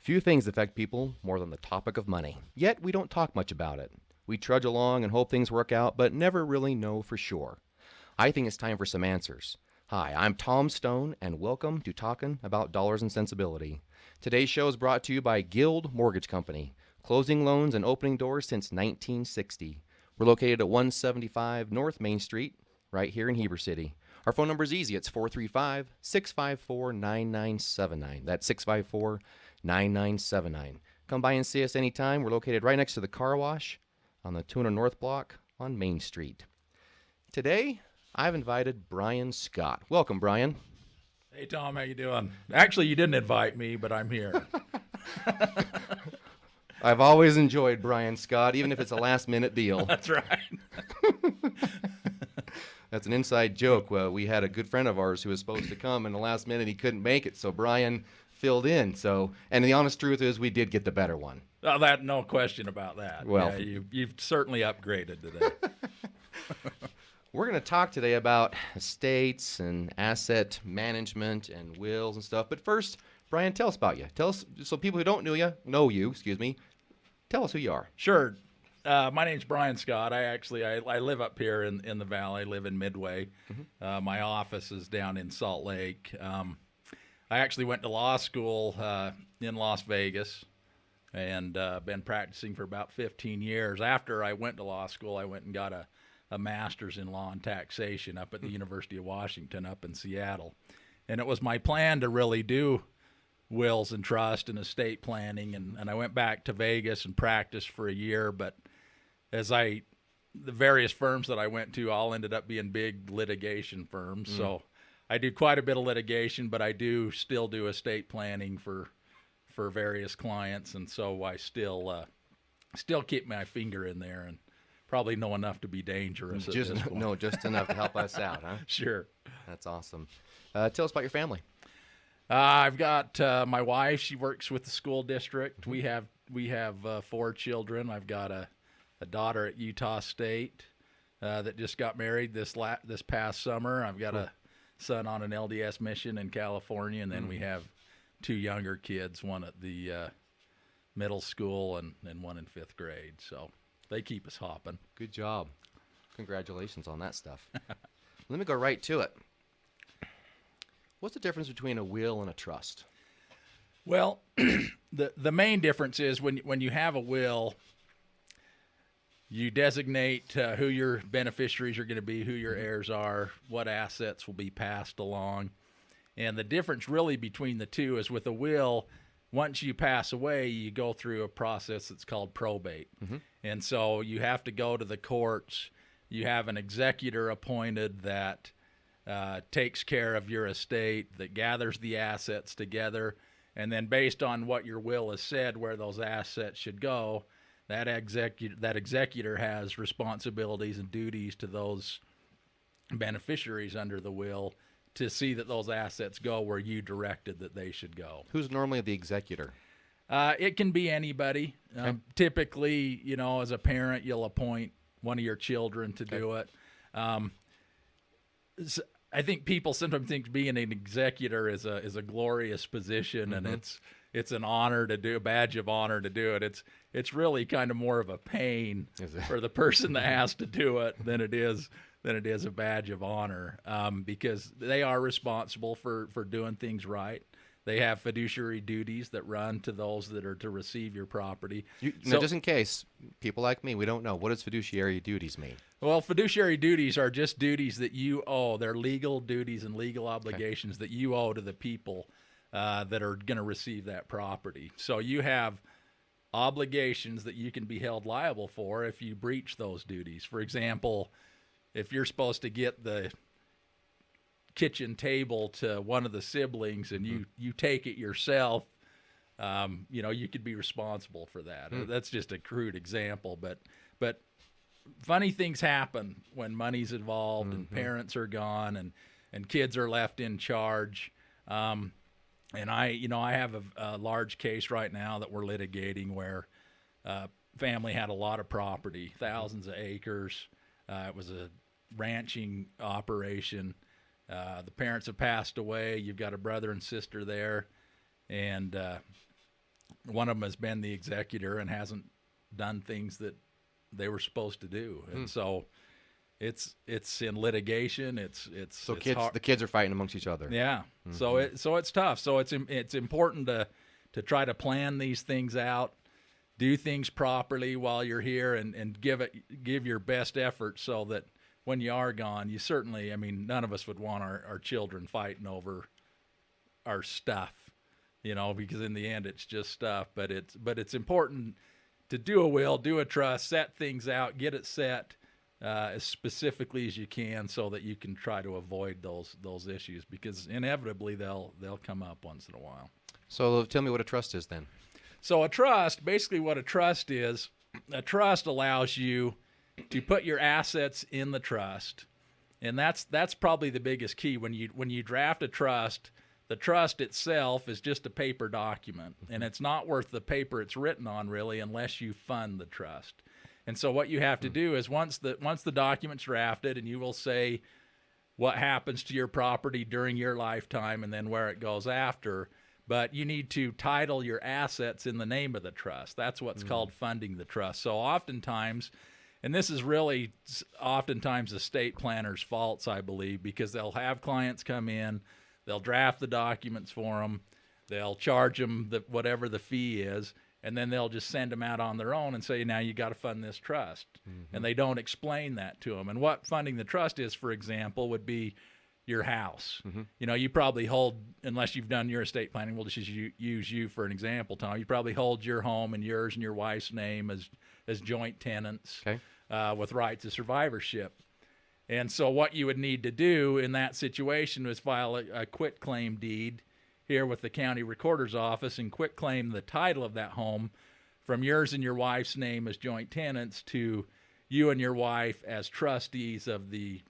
Few things affect people more than the topic of money. Yet we don't talk much about it. We trudge along and hope things work out, but never really know for sure. I think it's time for some answers. Hi, I'm Tom Stone, and welcome to Talking About Dollars and Sensibility. Today's show is brought to you by Guild Mortgage Company, closing loans and opening doors since 1960. We're located at 175 North Main Street, right here in Heber City. Our phone number is easy. It's 435-654-9979. That's 654-9979. Come by and see us anytime. We're located right next to the car wash on the 200 North Block on Main Street. Today, I've invited Bryan Scott. Welcome, Bryan. Hey, Tom, how you doing? Actually, you didn't invite me, but I'm here. I've always enjoyed Bryan Scott, even if it's a last-minute deal. That's right. That's an inside joke. We had a good friend of ours who was supposed to come, and the last minute he couldn't make it, so Bryan filled in. And the honest truth is, we did get the better one. Oh, no question about that. Well, yeah, you've certainly upgraded today. We're going to talk today about estates and asset management and wills and stuff. But first, Bryan, tell us about you. Tell us, so people who don't know you, tell us who you are. Sure. My name's Bryan Scott. I live up here in the valley. I live in Midway. Mm-hmm. My office is down in Salt Lake. I actually went to law school in Las Vegas and been practicing for about 15 years. After I went to law school, I went and got a master's in law and taxation up at the University of Washington up in Seattle. And it was my plan to really do wills and trust and estate planning. And I went back to Vegas and practiced for a year, but the various firms that I went to all ended up being big litigation firms. So I do quite a bit of litigation, but I do still do estate planning for various clients. And so I still keep my finger in there and probably know enough to be dangerous at this point. No, just enough to help us out, huh? Sure. That's awesome. Tell us about your family. I've got my wife. She works with the school district. We have 4 children. I've got a daughter at Utah State that just got married this past summer. I've got a son on an LDS mission in California, and then we have 2 younger kids, one at the middle school and one in 5th grade. So they keep us hopping. Good job. Congratulations on that stuff. Let me go right to it. What's the difference between a will and a trust? Well, the main difference is when you have a will, you designate who your beneficiaries are going to be, who your heirs are, what assets will be passed along. And the difference really between the two is with a will, once you pass away, you go through a process that's called probate. Mm-hmm. And so you have to go to the courts. You have an executor appointed that takes care of your estate, that gathers the assets together. And then based on what your will has said, where those assets should go, that executor has responsibilities and duties to those beneficiaries under the will to see that those assets go where you directed that they should go. Who's normally the executor? It can be anybody. Okay. Typically, as a parent, you'll appoint one of your children to do it. I think people sometimes think being an executor is a glorious position, and it's an honor to do, a badge of honor to do it. It's really kind of more of a pain for the person that has to do it than it is a badge of honor, because they are responsible for doing things right. They have fiduciary duties that run to those that are to receive your property. Now, just in case, people like me, we don't know, what does fiduciary duties mean? Well, fiduciary duties are just duties that you owe. They're legal duties and legal obligations that you owe to the people that are going to receive that property. So you have obligations that you can be held liable for if you breach those duties. For example, if you're supposed to get the kitchen table to one of the siblings and you take it yourself, you could be responsible for that. That's just a crude example, but funny things happen when money's involved and parents are gone and kids are left in charge. And I have a large case right now that we're litigating where family had a lot of property, thousands of acres. It was a ranching operation. The parents have passed away. You've got a brother and sister there, and one of them has been the executor and hasn't done things that they were supposed to do, and so it's in litigation. It's So it's hard. the kids are fighting amongst each other. Yeah. So it's tough. So it's important to try to plan these things out, do things properly while you're here, and give your best effort so that when you are gone, you certainly, I mean, none of us would want our children fighting over our stuff, because in the end it's just stuff. But it's important to do a will, do a trust, set things out, get it set as specifically as you can, so that you can try to avoid those issues, because inevitably they'll come up once in a while. So tell me what a trust is then. So a trust, basically what a trust is, a trust allows you to put your assets in the trust, and that's probably the biggest key. When you draft a trust, the trust itself is just a paper document, and it's not worth the paper it's written on really unless you fund the trust. And so what you have to do is once the document's drafted, and you will say what happens to your property during your lifetime and then where it goes after, but you need to title your assets in the name of the trust. That's what's called funding the trust. So oftentimes, and this is really oftentimes estate planners' faults, I believe, because they'll have clients come in, they'll draft the documents for them, they'll charge them whatever the fee is, and then they'll just send them out on their own and say, now you got to fund this trust. And they don't explain that to them. And what funding the trust is, for example, would be your house. You probably hold, unless you've done your estate planning, we'll just use you for an example, Tom. You probably hold your home in yours and your wife's name as joint tenants, with rights of survivorship. And so what you would need to do in that situation is file a quitclaim deed here with the county recorder's office and quitclaim the title of that home from yours and your wife's name as joint tenants to you and your wife as trustees of the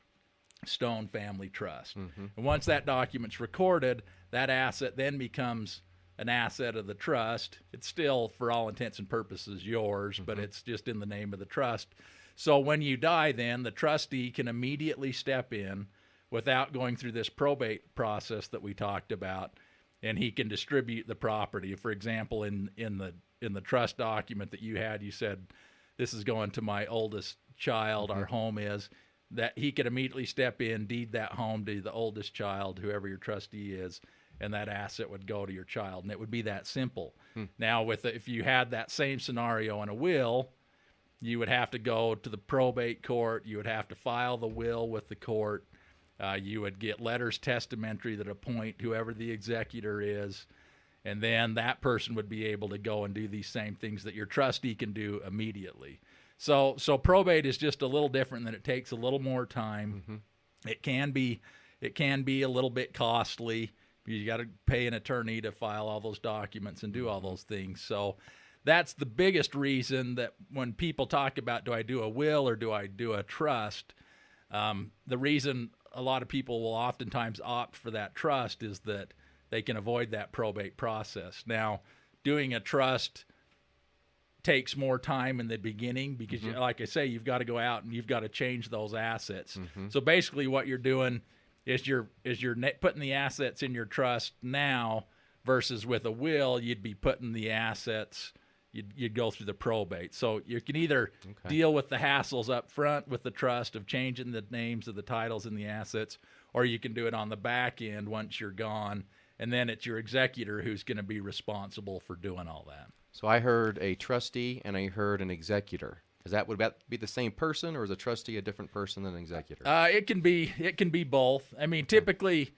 Stone Family Trust. And once that document's recorded, that asset then becomes an asset of the trust. It's still, for all intents and purposes, yours, but it's just in the name of the trust. So when you die, then the trustee can immediately step in without going through this probate process that we talked about, and he can distribute the property. For example, in the trust document that you had, you said, this is going to my oldest child, our home is, that he could immediately step in, deed that home to the oldest child, whoever your trustee is, and that asset would go to your child. And it would be that simple. Now, if you had that same scenario in a will, you would have to go to the probate court. You would have to file the will with the court. You would get letters testamentary that appoint whoever the executor is, and then that person would be able to go and do these same things that your trustee can do immediately. So probate is just a little different, than it takes a little more time. It can be a little bit costly. You got to pay an attorney to file all those documents and do all those things. So that's the biggest reason that when people talk about, do I do a will or do I do a trust, the reason a lot of people will oftentimes opt for that trust is that they can avoid that probate process. Now, doing a trust takes more time in the beginning because, like I say, you've got to go out and you've got to change those assets. So basically what you're doing is you're putting the assets in your trust now, versus with a will, you'd be putting the assets, you'd go through the probate. So you can either deal with the hassles up front with the trust of changing the names of the titles and the assets, or you can do it on the back end once you're gone, and then it's your executor who's going to be responsible for doing all that. So I heard a trustee and I heard an executor. Would that be the same person, or is a trustee a different person than an executor? It can be both. I mean, typically,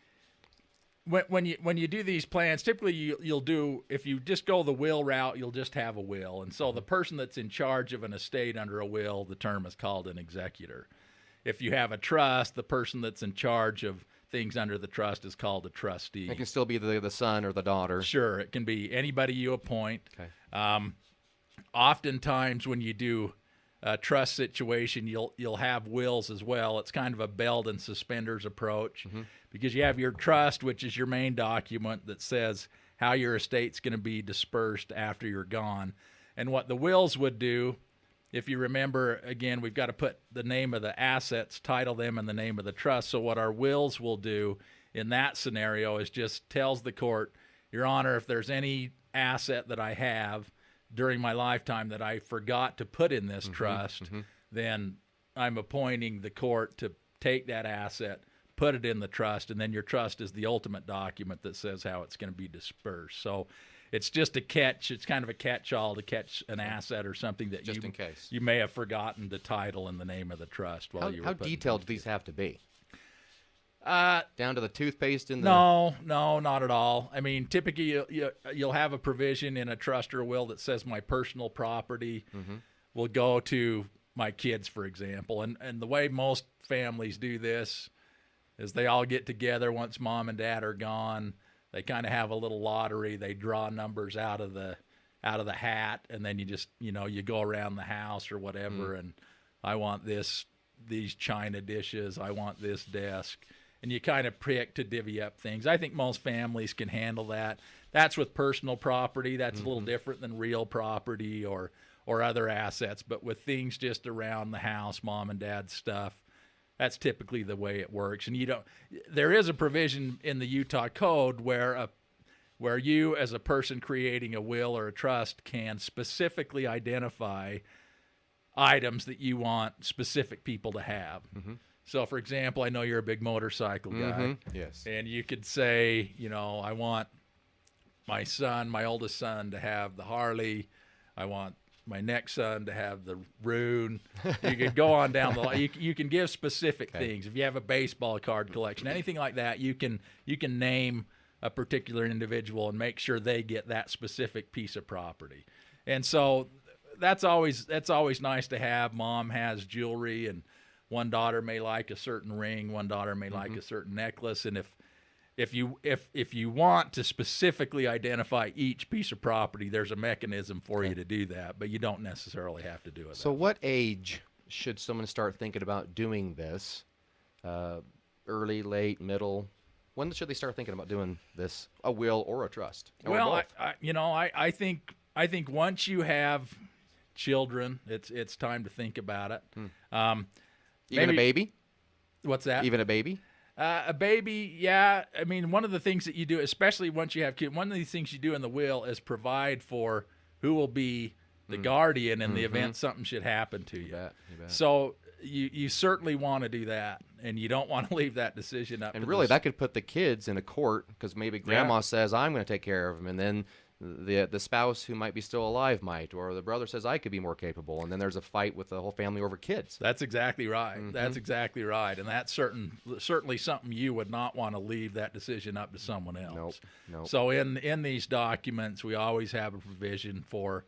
when you do these plans, typically you'll do, if you just go the will route, you'll just have a will. And so the person that's in charge of an estate under a will, the term is called an executor. If you have a trust, the person that's in charge of things under the trust is called a trustee. It can still be the son or the daughter. Sure, it can be anybody you appoint. Okay. Oftentimes when you do a trust situation, you'll have wills as well. It's kind of a belt and suspenders approach, because you have your trust, which is your main document that says how your estate's going to be dispersed after you're gone. And what the wills would do, if you remember, again, we've got to put the name of the assets, title them, and the name of the trust. So what our wills will do in that scenario is just tells the court, Your Honor, if there's any asset that I have during my lifetime that I forgot to put in this trust, then I'm appointing the court to take that asset, put it in the trust, and then your trust is the ultimate document that says how it's going to be dispersed. So it's just a catch. It's kind of a catch-all to catch an asset or something that Just in case. you may have forgotten the title and the name of the trust while you were How putting detailed do these have to be? Uh, Down to the toothpaste in the... No, not at all. I mean, typically you'll have a provision in a trust or a will that says my personal property will go to my kids, for example. And the way most families do this is they all get together once mom and dad are gone. They kind of have a little lottery. They draw numbers out of the hat, and then you just, you go around the house or whatever, and I want these china dishes. I want this desk. And you kind of pick to divvy up things. I think most families can handle that. That's with personal property. That's a little different than real property or other assets. But with things just around the house, mom and dad's stuff, that's typically the way it works. And there is a provision in the Utah Code where you, as a person creating a will or a trust, can specifically identify items that you want specific people to have. So, for example, I know you're a big motorcycle guy. Yes. And you could say, I want my oldest son to have the Harley. I want my next son to have the Rune. You could go on down the line. You can give specific things. If you have a baseball card collection, anything like that, you can name a particular individual and make sure they get that specific piece of property. And so that's always nice to have. Mom has jewelry, and one daughter may like a certain ring, one daughter may like a certain necklace, and if you want to specifically identify each piece of property, there's a mechanism for you to do that, but you don't necessarily have to do it. So what age should someone start thinking about doing this? Early, late, middle? When should they start thinking about doing this, a will or a trust? Well, I think once you have children, it's time to think about it. Even a baby? What's that? Even a baby? A baby, yeah. I mean, one of the things that you do, especially once you have kids, one of these things you do in the will is provide for who will be the guardian in the event something should happen to you. You bet. So you certainly want to do that, and you don't want to leave that decision up. And really, that could put the kids in a court because maybe grandma says, I'm going to take care of them, and then the spouse who might be still alive might, or the brother says I could be more capable, and then there's a fight with the whole family over kids. That's exactly right. That's exactly right, and that's certainly something you would not want to leave that decision up to someone else. Nope. So in these documents, we always have a provision for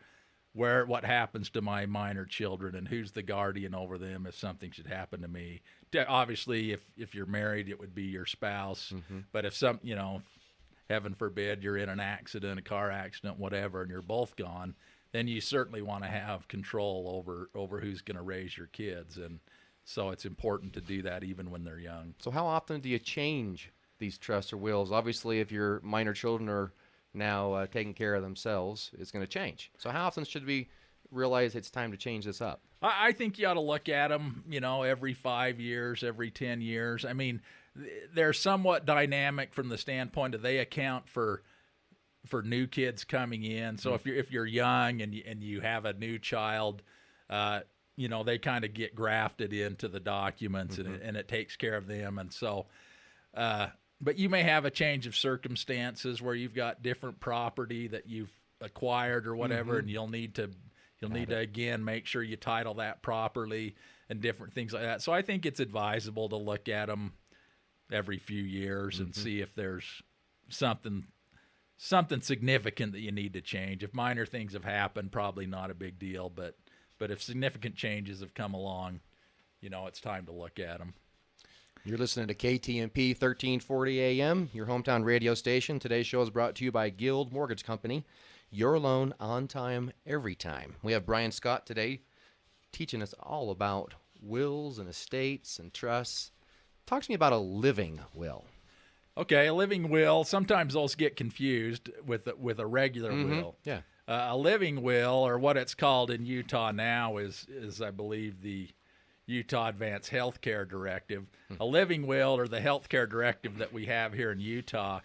what happens to my minor children and who's the guardian over them if something should happen to me. Obviously, if you're married, it would be your spouse, but if heaven forbid, you're in an accident, a car accident, whatever, and you're both gone, then you certainly want to have control over who's going to raise your kids. And so it's important to do that even when they're young. So how often do you change these trusts or wills? Obviously, if your minor children are now taking care of themselves, it's going to change. So how often should we realize it's time to change this up? I think you ought to look at them, every 5 years, every 10 years. I mean, they're somewhat dynamic from the standpoint of they account for new kids coming in. So if you're young and you have a new child, they kind of get grafted into the documents and it takes care of them. And so, but you may have a change of circumstances where you've got different property that you've acquired or whatever, and you'll need to again make sure you title that properly and different things like that. So I think it's advisable to look at them every few years and see if there's something significant that you need to change. If minor things have happened, probably not a big deal, but if significant changes have come along, it's time to look at them. You're listening to KTMP 1340 AM, your hometown radio station. Today's show is brought to you by Guild Mortgage Company. Your loan on time, every time. We have Bryan Scott today teaching us all about wills and estates and trusts. Talk to me about a living will. Okay, a living will. Sometimes those get confused with a regular will. Yeah. A living will, or what it's called in Utah now, is I believe the Utah Advanced Healthcare Directive. A living will, or the healthcare directive that we have here in Utah,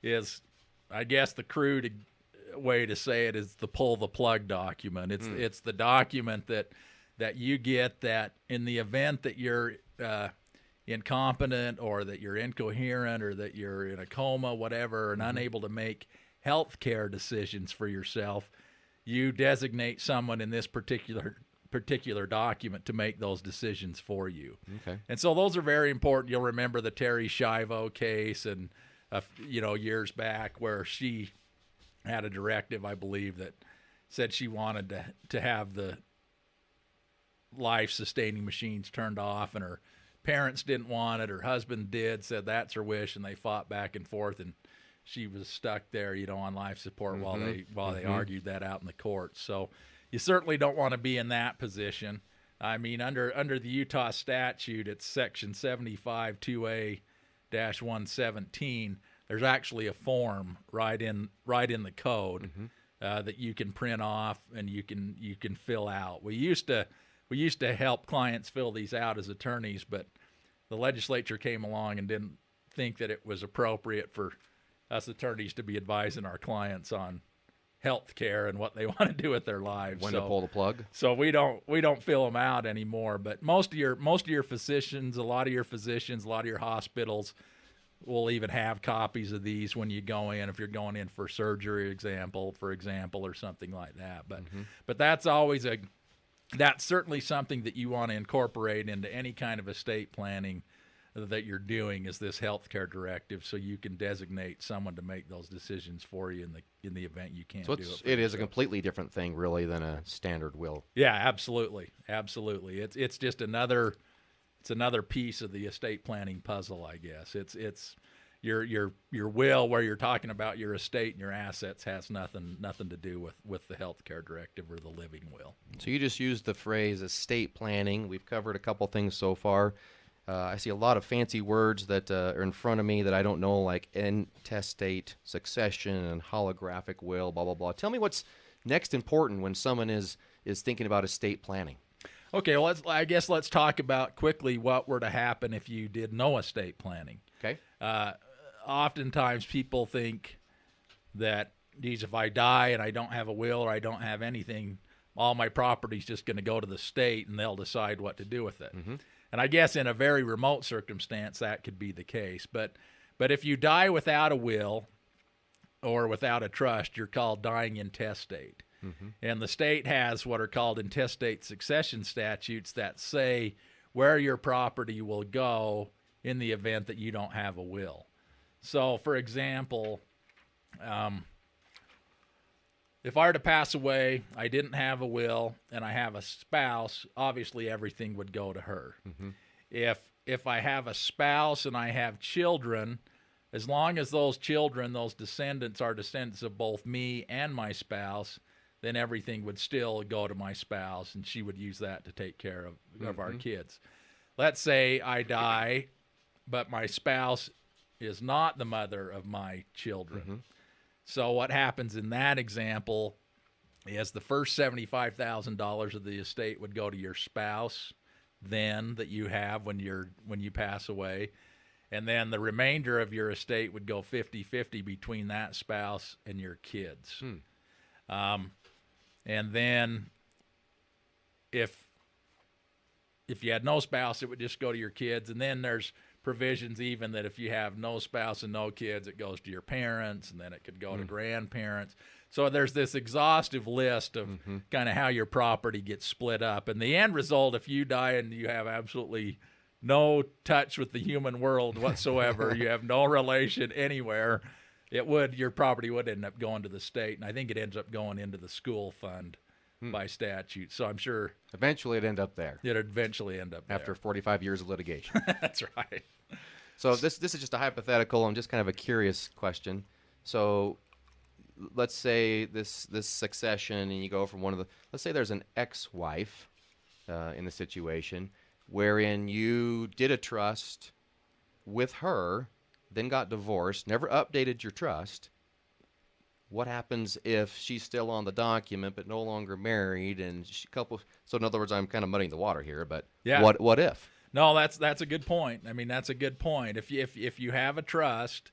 is, I guess, the crude way to say it is the pull the plug document. It's the document that you get that in the event that you're incompetent or that you're incoherent or that you're in a coma, whatever, and unable to make health care decisions for yourself, you designate someone in this particular document to make those decisions for you. Okay. And so those are very important. You'll remember the Terry Schiavo case and years back where she had a directive, I believe, that said she wanted to have the life-sustaining machines turned off, and her parents didn't want it. Her husband did, said that's her wish, and they fought back and forth, and she was stuck there, on life support while they argued that out in the courts. So you certainly don't want to be in that position. I mean, under the Utah statute, it's section 75-2A-117. There's actually a form right in the code that you can print off and you can fill out. We used to help clients fill these out as attorneys, but the legislature came along and didn't think that it was appropriate for us attorneys to be advising our clients on health care and what they want to do with their lives. When to pull the plug. So we don't fill them out anymore. But most of your physicians, a lot of your hospitals will even have copies of these when you go in, if you're going in for surgery, for example, or something like that. But that's certainly something that you want to incorporate into any kind of estate planning that you're doing, is this healthcare directive, so you can designate someone to make those decisions for you in the event you can't do it. So it is a completely different thing, really, than a standard will. Yeah, absolutely. It's just another piece of the estate planning puzzle, I guess. It's your will, where you're talking about your estate and your assets, has nothing to do with the healthcare directive or the living will. So you just used the phrase estate planning. We've covered a couple things so far. I see a lot of fancy words that are in front of me that I don't know, like intestate succession and holographic will, blah, blah, blah. Tell me what's next important when someone is thinking about estate planning. Okay, well, let's talk about quickly what were to happen if you did no estate planning. Okay. Oftentimes people think that, geez, if I die and I don't have a will or I don't have anything, all my property's just going to go to the state and they'll decide what to do with it. Mm-hmm. And I guess in a very remote circumstance that could be the case. But if you die without a will or without a trust, you're called dying intestate. Mm-hmm. And the state has what are called intestate succession statutes that say where your property will go in the event that you don't have a will. So, for example, if I were to pass away, I didn't have a will, and I have a spouse, obviously everything would go to her. Mm-hmm. If I have a spouse and I have children, as long as those descendants are descendants of both me and my spouse, then everything would still go to my spouse, and she would use that to take care of our kids. Let's say I die, but my spouse is not the mother of my children. Mm-hmm. So what happens in that example is the first $75,000 of the estate would go to your spouse then that you have when you pass away. And then the remainder of your estate would go 50-50 between that spouse and your kids. And then if you had no spouse, it would just go to your kids. And then there's provisions even that if you have no spouse and no kids, it goes to your parents, and then it could go to grandparents. So there's this exhaustive list of kind of how your property gets split up. And the end result, if you die and you have absolutely no touch with the human world whatsoever, you have no relation anywhere, your property would end up going to the state. And I think it ends up going into the school fund by statute. So I'm sure eventually it'd end up there. It'd eventually end up there. After 45 years of litigation. That's right. So this is just a hypothetical and just kind of a curious question. So let's say this succession, and you go from let's say there's an ex-wife in the situation wherein you did a trust with her, then got divorced, never updated your trust. What happens if she's still on the document but no longer married and so in other words, I'm kind of muddying the water here, but yeah. What if? No, that's a good point. I mean, that's a good point. If you have a trust,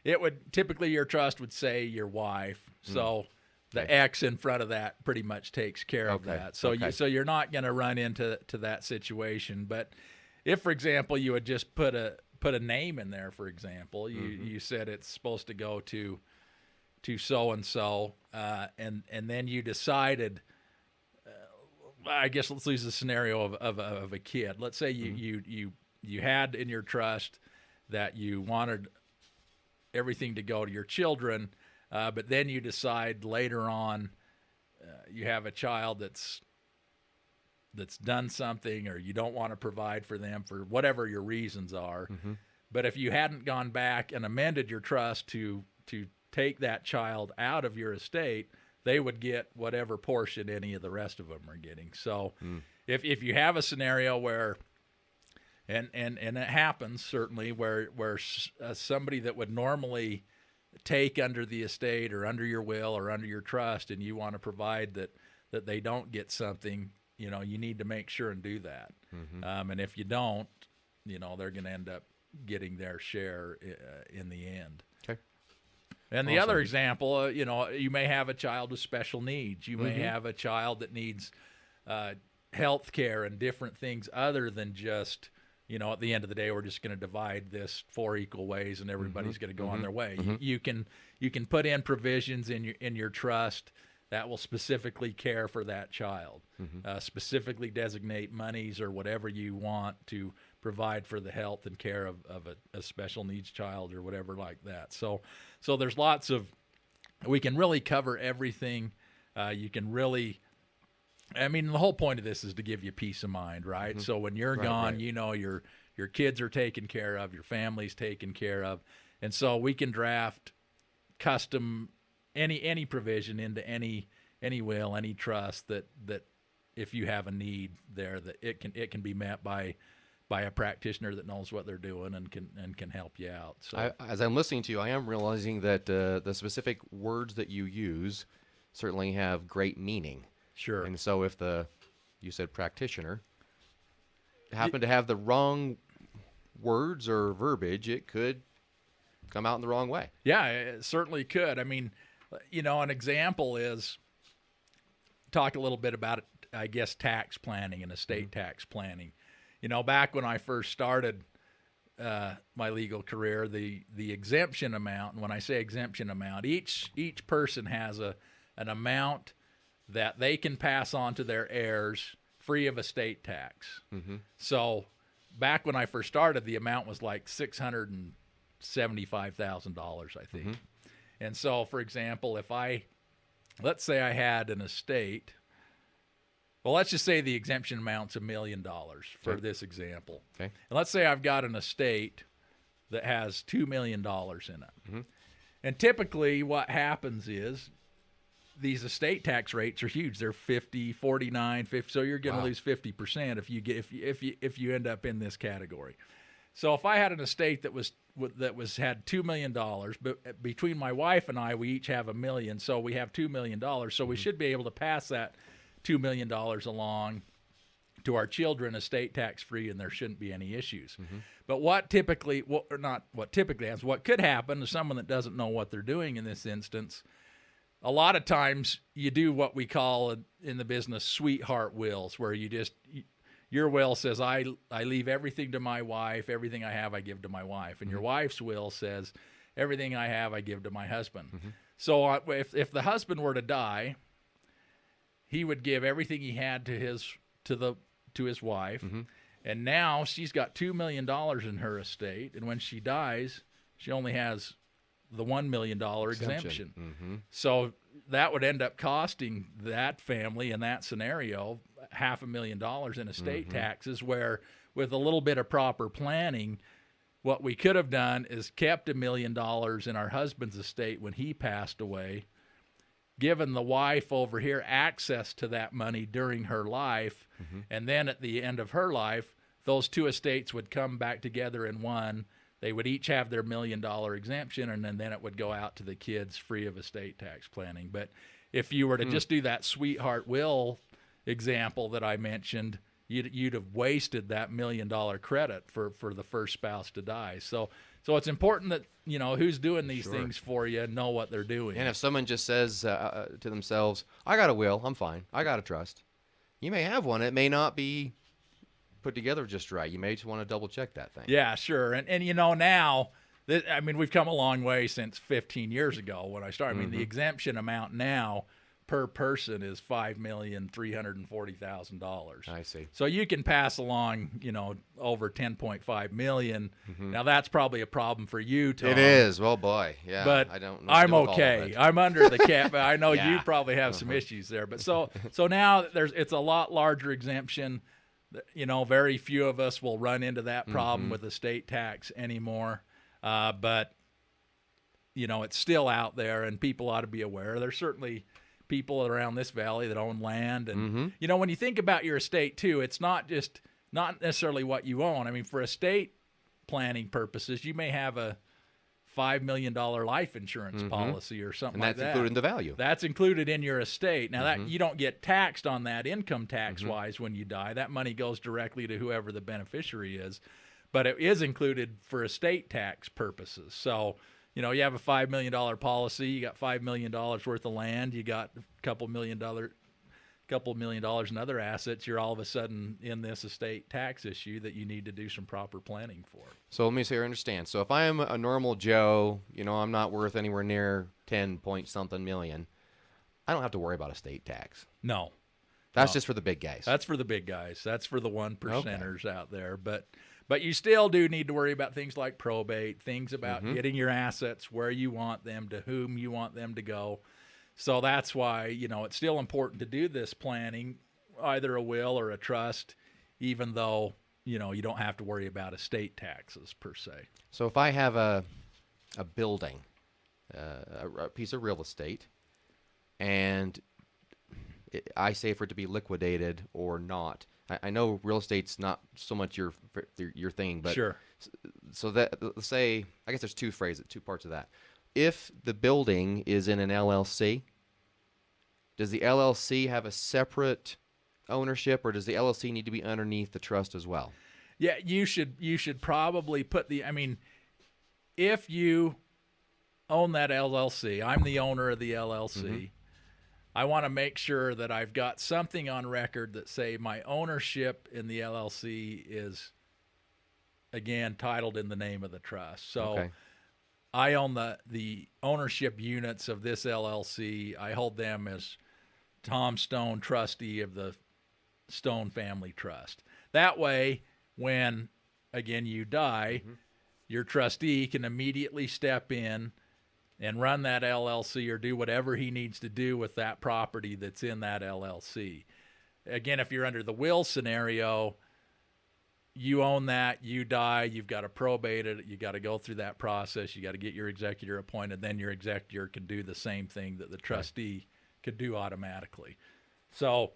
it would typically, your trust would say your wife. So the Okay. X in front of that pretty much takes care of Okay. that. So Okay. so you're not going to run into that situation. But if, for example, you would just put a name in there, for example, you said it's supposed to go to so and so, and then you decided. I guess let's use the scenario of a kid. Let's say you had in your trust that you wanted everything to go to your children, but then you decide later on you have a child that's done something, or you don't want to provide for them for whatever your reasons are. But if you hadn't gone back and amended your trust to take that child out of your estate, they would get whatever portion any of the rest of them are getting. So if you have a scenario where, and it happens certainly, where somebody that would normally take under the estate or under your will or under your trust, and you want to provide that they don't get something, you need to make sure and do that. And if you don't, they're going to end up getting their share in the end. Okay. And the other example, you may have a child with special needs. You may have a child that needs health care and different things other than just, at the end of the day, we're just going to divide this 4 equal ways and everybody's going to go on their way. You can put in provisions in your trust that will specifically care for that child, specifically designate monies or whatever you want to provide for the health and care of a special needs child or whatever like that. So there's lots of, we can really cover everything. You can really, the whole point of this is to give you peace of mind, right? So when you're gone, right. Your kids are taken care of, your family's taken care of. And so we can draft custom any provision into any will, any trust that if you have a need there, that it can be met by a practitioner that knows what they're doing and can help you out. So as I'm listening to you, I am realizing that the specific words that you use certainly have great meaning. sure. And so if you said practitioner, happen to have the wrong words or verbiage, it could come out in the wrong way. Yeah, it certainly could. An example is, talk a little bit about, I guess, tax planning and estate tax planning. Back when I first started my legal career, the exemption amount, and when I say exemption amount, each person has an amount that they can pass on to their heirs free of estate tax. So back when I first started, the amount was like $675,000, I think. And so, for example, let's say I had an estate. Well, let's just say the exemption amount's $1 million for this example. Okay. And let's say I've got an estate that has $2 million in it. And typically what happens is these estate tax rates are huge. They're 50, 49, 50. So you're going to lose 50% if you end up in this category. So if I had an estate that had $2 million, but between my wife and I, we each have $1 million. So we have $2 million. So we should be able to pass that $2 million along to our children estate tax free, and there shouldn't be any issues. But what could happen to someone that doesn't know what they're doing in this instance, a lot of times you do what we call in the business sweetheart wills, where your will says, I leave everything to my wife, everything I have I give to my wife. And your wife's will says, everything I have I give to my husband. So if the husband were to die, he would give everything he had to his wife. And now she's got $2 million in her estate, and when she dies, she only has the $1 million exemption. So that would end up costing that family in that scenario $500,000 in estate taxes, where with a little bit of proper planning, what we could have done is kept $1 million in our husband's estate when he passed away, given the wife over here access to that money during her life, and then at the end of her life, those two estates would come back together in one. They would each have their $1 million exemption, and then it would go out to the kids free of estate tax planning. But if you were to just do that sweetheart will example that I mentioned, you'd have wasted that $1 million credit for the first spouse to die. So So it's important that, who's doing these things for you know what they're doing. And if someone just says to themselves, I got a will, I'm fine, I got a trust, you may have one. It may not be put together just right. You may just want to double check that thing. Yeah, sure. And now, we've come a long way since 15 years ago when I started. The exemption amount now per person is $5,340,000. I see. So you can pass along, over 10.5 million. Now that's probably a problem for you, Tom. It is. Well, boy, yeah. But I don't know I'm okay. I'm under the cap. I know Yeah. you probably have some issues there. But so now it's a lot larger exemption. Very few of us will run into that problem with estate tax anymore. But it's still out there, and people ought to be aware. There's certainly people around this valley that own land, and when you think about your estate too, it's not necessarily what you own. For estate planning purposes, you may have a $5 million life insurance policy or something like that. And that's included in the value. That's included in your estate. Now that you don't get taxed on that income tax wise when you die. That money goes directly to whoever the beneficiary is, but it is included for estate tax purposes. So, you have a $5 million policy, you got $5 million worth of land, you got a couple million dollars in other assets, you're all of a sudden in this estate tax issue that you need to do some proper planning for. So let me see, I understand. So if I am a normal Joe, I'm not worth anywhere near 10 point something million, I don't have to worry about estate tax. No. That's just for the big guys. That's for the big guys. That's for the 1%ers out there. But you still do need to worry about things like probate, things about getting your assets where you want them, to whom you want them to go. So that's why, it's still important to do this planning, either a will or a trust, even though, you don't have to worry about estate taxes per se. So if I have a building, a piece of real estate, and I say for it to be liquidated or not, I know real estate's not so much your thing, but sure. So that, let's say, I guess there's two parts of that. If the building is in an LLC, does the LLC have a separate ownership, or does the LLC need to be underneath the trust as well? Yeah, you should probably put if you own that LLC, I'm the owner of the LLC. I want to make sure that I've got something on record that say my ownership in the LLC is, again, titled in the name of the trust. So I own the ownership units of this LLC. I hold them as Tom Stone, trustee of the Stone Family Trust. That way, when, again, you die, your trustee can immediately step in and run that LLC or do whatever he needs to do with that property that's in that LLC. Again, if you're under the will scenario, you own that, you die, you've got to probate it, you got to go through that process, you got to get your executor appointed, then your executor can do the same thing that the trustee could do automatically. So,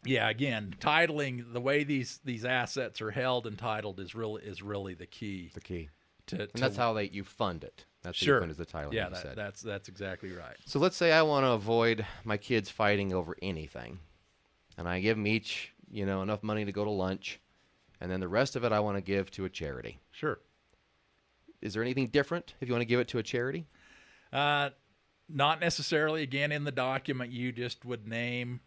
yeah, again, titling, the way these assets are held and titled is really the key. The key. And that's how you fund it. That's sure. How you fund is the titling. Yeah, you said. that's exactly right. So let's say I want to avoid my kids fighting over anything, and I give them each, enough money to go to lunch, and then the rest of it I want to give to a charity. Sure. Is there anything different if you want to give it to a charity? Not necessarily. Again, in the document, you just would name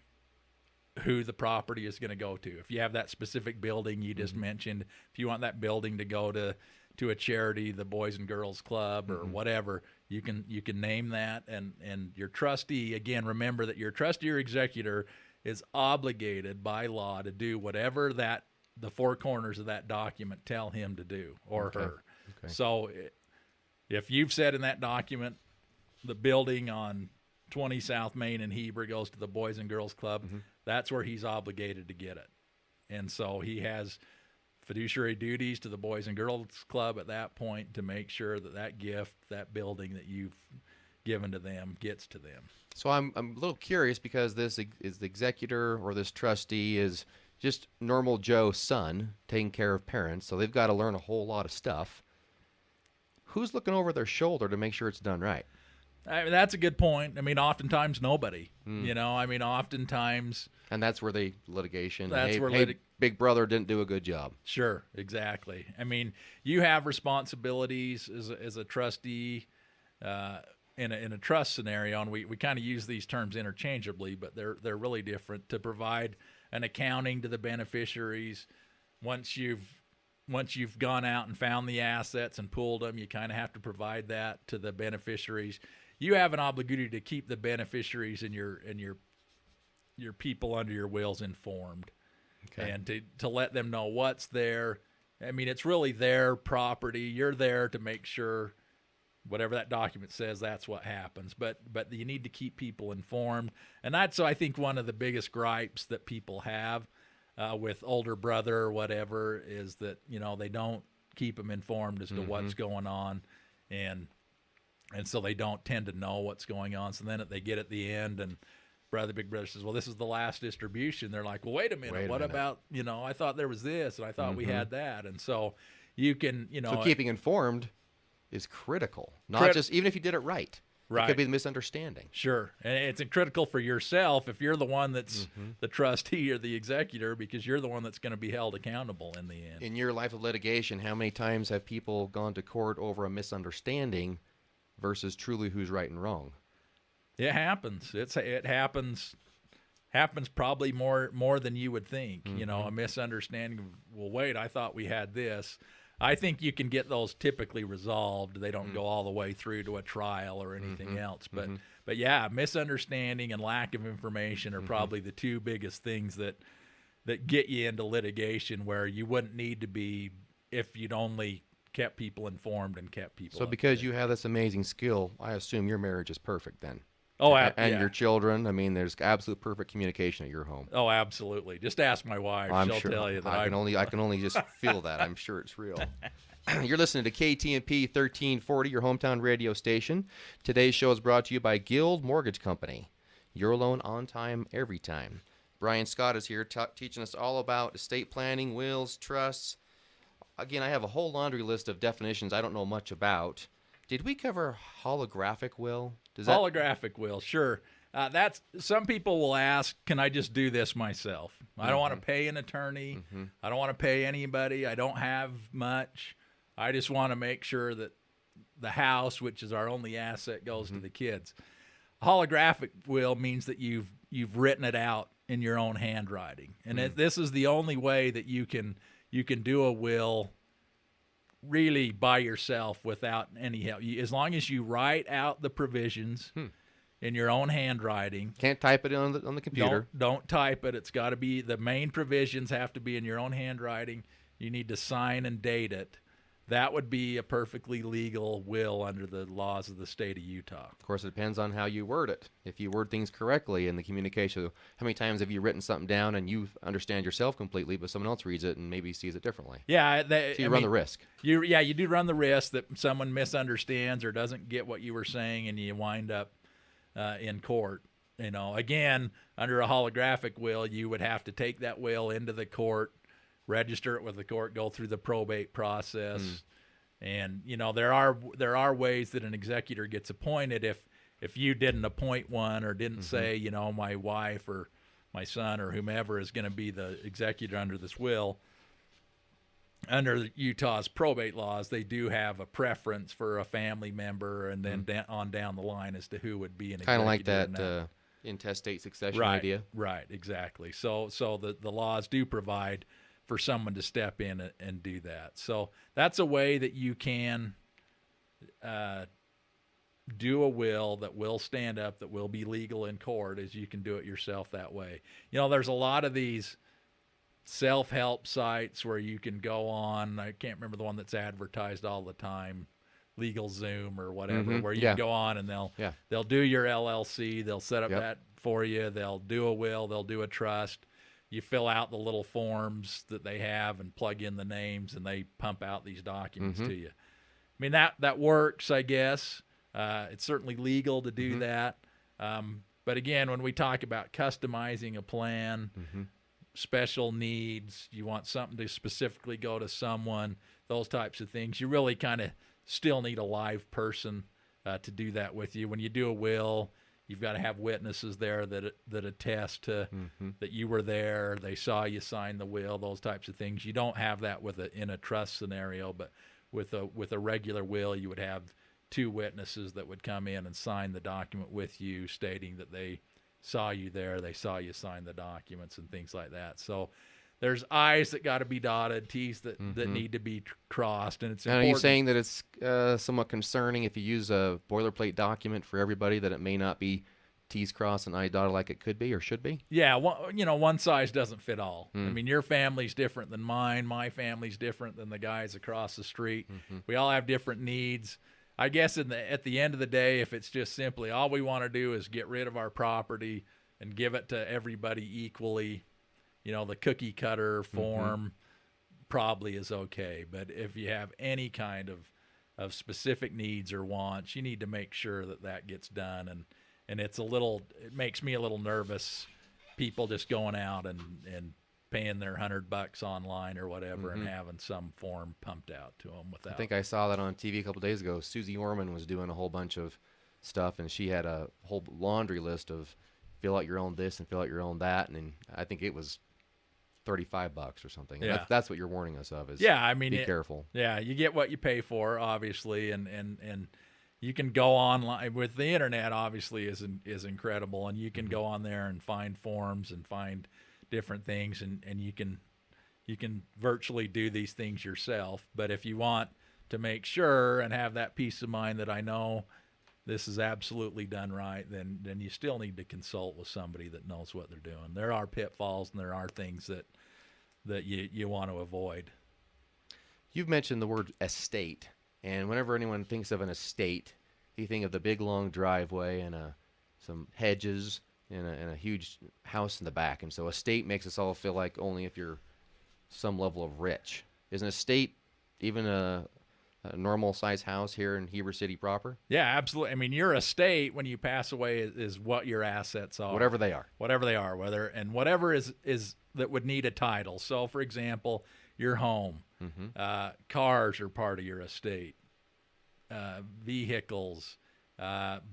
who the property is going to go to. If you have that specific building you just mentioned, if you want that building to go to a charity, the Boys and Girls Club or whatever, you can name that. And your trustee, again, remember that your trustee or executor is obligated by law to do whatever the four corners of that document tell him to do, or her. Okay. So if you've said in that document the building on 20 South Main in Heber goes to the Boys and Girls Club, that's where he's obligated to get it. And so he has fiduciary duties to the Boys and Girls Club at that point to make sure that gift, that building that you've given to them, gets to them. So I'm a little curious, because this is the executor or this trustee is just normal Joe's son taking care of parents, so they've got to learn a whole lot of stuff. Who's looking over their shoulder to make sure it's done right? I mean, that's a good point. I mean, oftentimes nobody. Hmm. You know, I mean, oftentimes. And that's where the litigation. That's hey, where hey, Big Brother didn't do a good job. Sure, exactly. I mean, you have responsibilities as a trustee in a trust scenario, and we kind of use these terms interchangeably, but they're really different. To provide an accounting to the beneficiaries, once you've gone out and found the assets and pooled them, you kind of have to provide that to the beneficiaries. You have an obligation to keep the beneficiaries and your people under your wills informed. Okay. And to let them know what's there. I mean, it's really their property. You're there to make sure whatever that document says, that's what happens. But you need to keep people informed. And that's, I think, one of the biggest gripes that people have with older brother or whatever is that, you know, they don't keep them informed as to what's going on. And so they don't tend to know what's going on. So then they get at the end and Big Brother says, well, this is the last distribution. They're like, well, wait a minute. What about, you know, I thought there was this, and I thought we had that. And so you can, you know. So keeping informed is critical. Not just, even if you did it right. Right. It could be the misunderstanding. Sure. And it's critical for yourself if you're the one that's the trustee or the executor, because you're the one that's going to be held accountable in the end. In your life of litigation, how many times have people gone to court over a misunderstanding versus truly who's right and wrong? It happens. It happens probably more than you would think. You know, a misunderstanding of, well, wait, I thought we had this. I think you can get those typically resolved. They don't go all the way through to a trial or anything else. But yeah, misunderstanding and lack of information are probably the two biggest things that get you into litigation, where you wouldn't need to be if you'd only kept people informed and kept people. So because you have this amazing skill, I assume your marriage is perfect then. Oh, and your children. I mean, there's absolute perfect communication at your home. Oh, absolutely. Just ask my wife. She'll tell you that. I can only just feel that. I'm sure it's real. You're listening to KTMP 1340, your hometown radio station. Today's show is brought to you by Guild Mortgage Company. Your loan on time, every time. Bryan Scott is here teaching us all about estate planning, wills, trusts. Again, I have a whole laundry list of definitions I don't know much about. Did we cover holographic will? Holographic will, sure. That's, some people will ask, can I just do this myself? I don't want to pay an attorney. I don't want to pay anybody. I don't have much. I just want to make sure that the house, which is our only asset, goes to the kids. Holographic will means that you've written it out in your own handwriting, and this is the only way that you can do a will really by yourself without any help. As long as you write out the provisions in your own handwriting. Can't type it on the computer. Don't type it. It's got to be, the main provisions have to be in your own handwriting. You need to sign and date it. That would be a perfectly legal will under the laws of the state of Utah. Of course, it depends on how you word it. If you word things correctly in the communication, how many times have you written something down and you understand yourself completely, but someone else reads it and maybe sees it differently? Yeah. So you run the risk. You do run the risk that someone misunderstands or doesn't get what you were saying, and you wind up in court. You know, again, under a holographic will, you would have to take that will into the court, register it with the court, go through the probate process. And, you know, there are ways that an executor gets appointed if you didn't appoint one or didn't say, you know, my wife or my son or whomever is going to be the executor under this will. Under Utah's probate laws, they do have a preference for a family member, and then on down the line as to who would be an executor. Kind of like that intestate succession idea. Right, exactly. So the laws do provide for someone to step in and do that. So that's a way that you can do a will that will stand up, that will be legal in court, as you can do it yourself that way. You know, there's a lot of these self-help sites where you can go on. I can't remember the one that's advertised all the time, LegalZoom or whatever, where you can go on and they'll do your LLC, they'll set up that for you, they'll do a will, they'll do a trust. You fill out the little forms that they have and plug in the names, and they pump out these documents to you. I mean, that works, I guess. It's certainly legal to do that. But again, when we talk about customizing a plan, special needs, you want something to specifically go to someone, those types of things, you really kind of still need a live person to do that with you. When you do a will, you've got to have witnesses there that attest to that you were there, they saw you sign the will, those types of things. You don't have that in a trust scenario, but with a regular will, you would have two witnesses that would come in and sign the document with you, stating that they saw you there, they saw you sign the documents and things like that. So there's I's that got to be dotted, T's that need to be crossed, and it's Now, important. are you saying that it's somewhat concerning if you use a boilerplate document for everybody that it may not be T's crossed and I dotted like it could be or should be? Yeah, one size doesn't fit all. I mean, your family's different than mine. My family's different than the guys across the street. We all have different needs. I guess at the end of the day, if it's just simply all we want to do is get rid of our property and give it to everybody equally, the cookie cutter form probably is okay. But if you have any kind of specific needs or wants, you need to make sure that gets done. And it makes me a little nervous, people just going out and paying their $100 online or whatever and having some form pumped out to them without. I think I saw that on TV a couple days ago. Susie Orman was doing a whole bunch of stuff, and she had a whole laundry list of fill out your own this and fill out your own that, and I think it was $35 or something. Yeah. That's what you're warning us of. Is be careful. Yeah, you get what you pay for, obviously, and you can go online with the internet. Obviously, is incredible, and you can go on there and find forms and find different things, and you can virtually do these things yourself. But if you want to make sure and have that peace of mind that I know this is absolutely done right, then you still need to consult with somebody that knows what they're doing. There are pitfalls and there are things that you want to avoid. You've mentioned the word estate, and whenever anyone thinks of an estate, you think of the big long driveway and some hedges and a huge house in the back. And so estate makes us all feel like only if you're some level of rich. Is an estate even a normal size house here in Heber City proper? Yeah, absolutely. I mean, your estate when you pass away is what your assets are. Whatever they are. Whatever is that would need a title. So, for example, your home, cars are part of your estate, vehicles,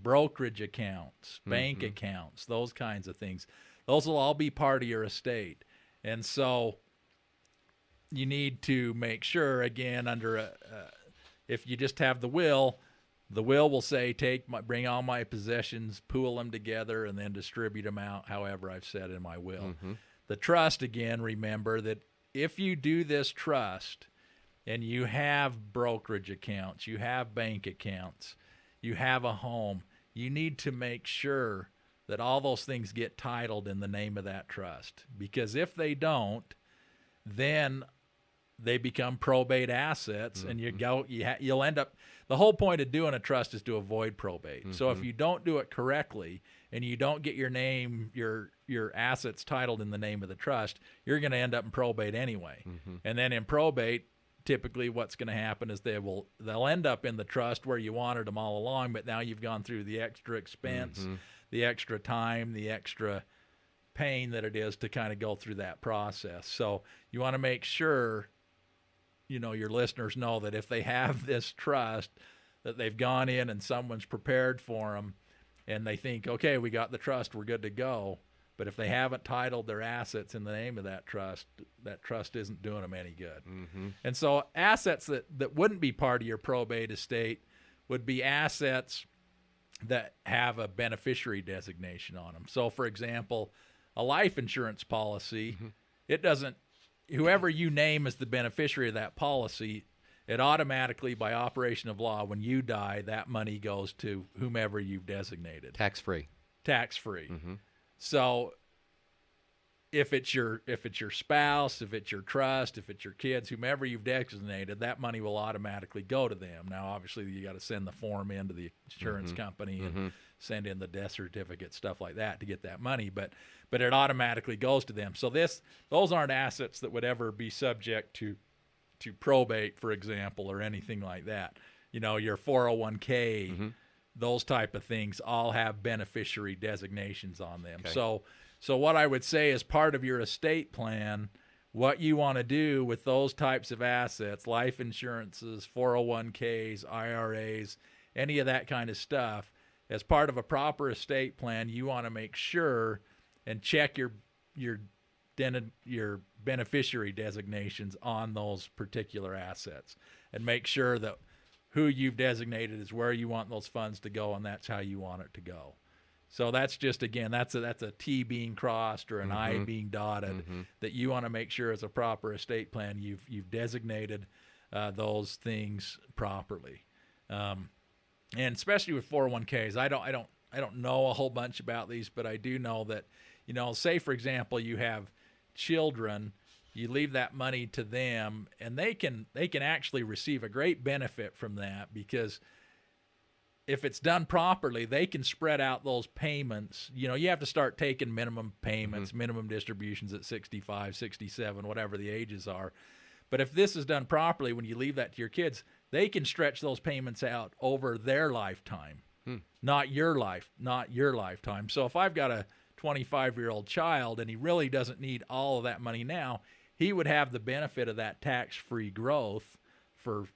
brokerage accounts, bank accounts, those kinds of things. Those will all be part of your estate. And so you need to make sure, again, if you just have the will will say, bring all my possessions, pool them together, and then distribute them out however I've said in my will. The trust, again, remember that if you do this trust and you have brokerage accounts, you have bank accounts, you have a home, you need to make sure that all those things get titled in the name of that trust. Because if they don't, then they become probate assets, and you'll end up. The whole point of doing a trust is to avoid probate. So if you don't do it correctly and you don't get your assets titled in the name of the trust, you're going to end up in probate anyway. And then in probate, typically what's going to happen is they'll end up in the trust where you wanted them all along, but now you've gone through the extra expense, the extra time, the extra pain that it is to kind of go through that process. So you want to make sure your listeners know that if they have this trust, that they've gone in and someone's prepared for them and they think, okay, we got the trust, we're good to go. But if they haven't titled their assets in the name of that trust isn't doing them any good. And so assets that wouldn't be part of your probate estate would be assets that have a beneficiary designation on them. So, for example, a life insurance policy, it doesn't, whoever you name as the beneficiary of that policy, it automatically, by operation of law, when you die, that money goes to whomever you've designated. Tax-free. So if it's your spouse, if it's your trust, if it's your kids, whomever you've designated, that money will automatically go to them. Now, obviously, you got to send the form in to the insurance company and send in the death certificate, stuff like that, to get that money. But it automatically goes to them. So those aren't assets that would ever be subject to probate, for example, or anything like that. Your 401k, those type of things all have beneficiary designations on them. Okay. So what I would say is part of your estate plan, what you want to do with those types of assets, life insurances, 401ks, IRAs, any of that kind of stuff, as part of a proper estate plan, you want to make sure and check your beneficiary designations on those particular assets, and make sure that who you've designated is where you want those funds to go, and that's how you want it to go. So that's just, again, that's a T being crossed or an I being dotted, that you want to make sure as a proper estate plan you've designated those things properly. And especially with 401ks, I don't know a whole bunch about these, but I do know that, say for example you have children, you leave that money to them, and they can actually receive a great benefit from that, because if it's done properly, they can spread out those payments. You have to start taking minimum payments, minimum distributions at 65, 67, whatever the ages are. But if this is done properly, when you leave that to your kids, they can stretch those payments out over their lifetime, not your lifetime. So if I've got a 25-year-old child and he really doesn't need all of that money now, he would have the benefit of that tax-free growth for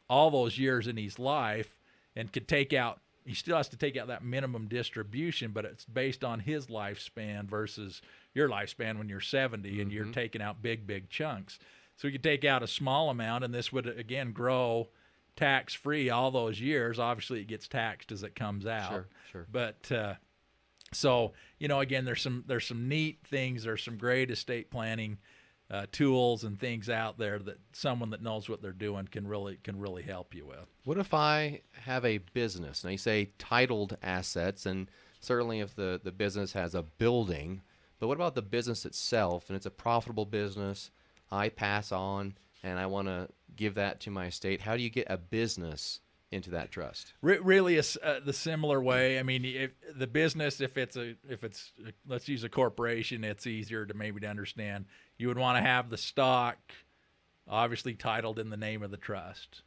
all those years in his life, and could take out, he still has to take out that minimum distribution, but it's based on his lifespan versus your lifespan when you're 70 and you're taking out big chunks. So you could take out a small amount, and this would, again, grow tax-free all those years. Obviously, it gets taxed as it comes out. Sure. But so, again, there's some neat things. There's some great estate planning tools and things out there that someone that knows what they're doing can really help you with. What if I have a business? Now, you say titled assets, and certainly if the business has a building, but what about the business itself, and it's a profitable business, I pass on, and I want to give that to my estate? How do you get a business into that trust? Really, the similar way. I mean, if the business, if it's let's use a corporation, it's easier to understand. You would want to have the stock obviously titled in the name of the trust.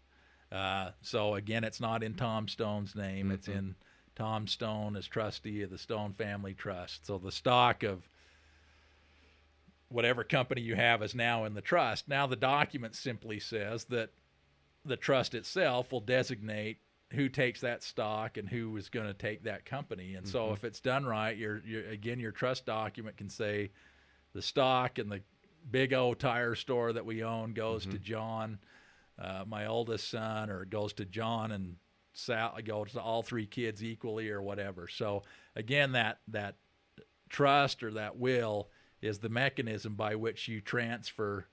So again, it's not in Tom Stone's name; it's in Tom Stone as trustee of the Stone Family Trust. So the stock of whatever company you have is now in the trust. Now the document simply says that the trust itself will designate who takes that stock and who is going to take that company. And so if it's done right, your trust document can say the stock and the big old tire store that we own goes to John, my oldest son, or it goes to John and Sal, it goes to all three kids equally or whatever. So again, that trust or that will is the mechanism by which you transfer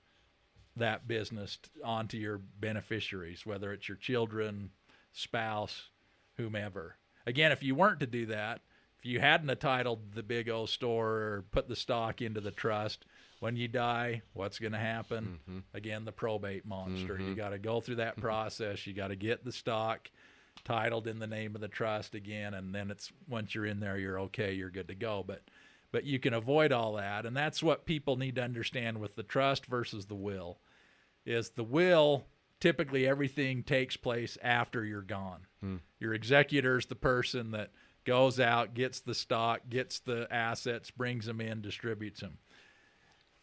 that business onto your beneficiaries, whether it's your children, spouse, whomever. Again, if you weren't to do that, if you hadn't titled the big O store or put the stock into the trust, when you die, what's going to happen? Again, the probate monster. You got to go through that process. You got to get the stock titled in the name of the trust again, and then it's once you're in there, you're okay, you're good to go. But you can avoid all that, and that's what people need to understand with the trust versus the will. Is the will, typically everything takes place after you're gone. Your executor's the person that goes out, gets the stock, gets the assets, brings them in, distributes them.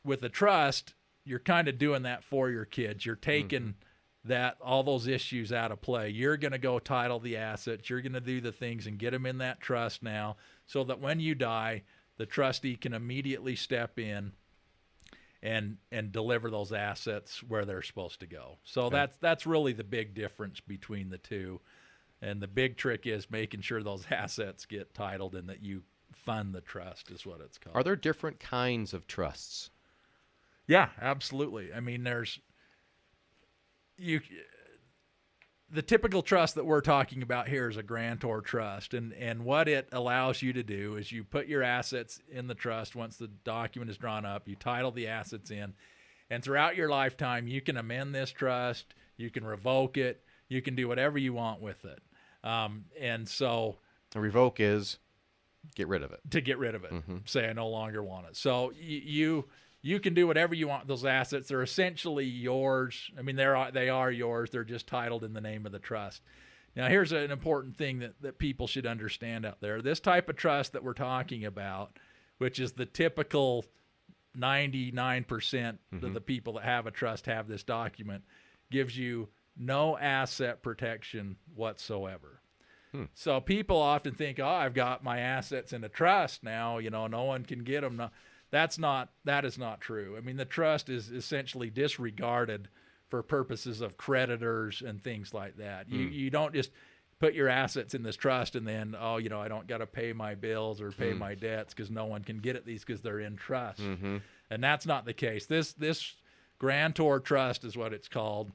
With a trust, you're kind of doing that for your kids. You're taking all those issues out of play. You're going to go title the assets. You're going to do the things and get them in that trust now, so that when you die, the trustee can immediately step in and deliver those assets where they're supposed to go. So that's really the big difference between the two. And the big trick is making sure those assets get titled and that you fund the trust is what it's called. Are there different kinds of trusts? Yeah, absolutely. I mean, the typical trust that we're talking about here is a grantor trust, and what it allows you to do is you put your assets in the trust. Once the document is drawn up, you title the assets in, and throughout your lifetime, you can amend this trust, you can revoke it, you can do whatever you want with it. And so A revoke is get rid of it. To get rid of it. Say I no longer want it. So you can do whatever you want with those assets. They're essentially yours. I mean, they are yours. They're just titled in the name of the trust. Now, here's an important thing that people should understand out there. This type of trust that we're talking about, which is the typical 99% of the people that have a trust have this document, gives you no asset protection whatsoever. So people often think, oh, I've got my assets in a trust now, no one can get them. No, that is not true. I mean, the trust is essentially disregarded for purposes of creditors and things like that. You don't just put your assets in this trust and then, I don't got to pay my bills or pay my debts because no one can get at these because they're in trust. And that's not the case. This grantor trust is what it's called.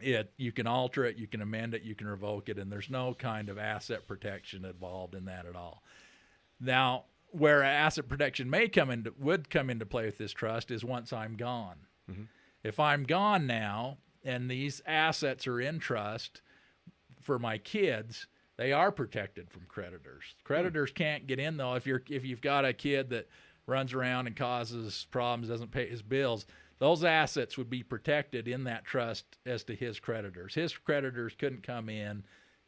You can alter it, you can amend it, you can revoke it, and there's no kind of asset protection involved in that at all. Now, where asset protection would come into play with this trust is once I'm gone. If I'm gone now and these assets are in trust for my kids, they are protected from creditors. Creditors can't get in though. If you've got a kid that runs around and causes problems, doesn't pay his bills, those assets would be protected in that trust as to his creditors. His creditors couldn't come in,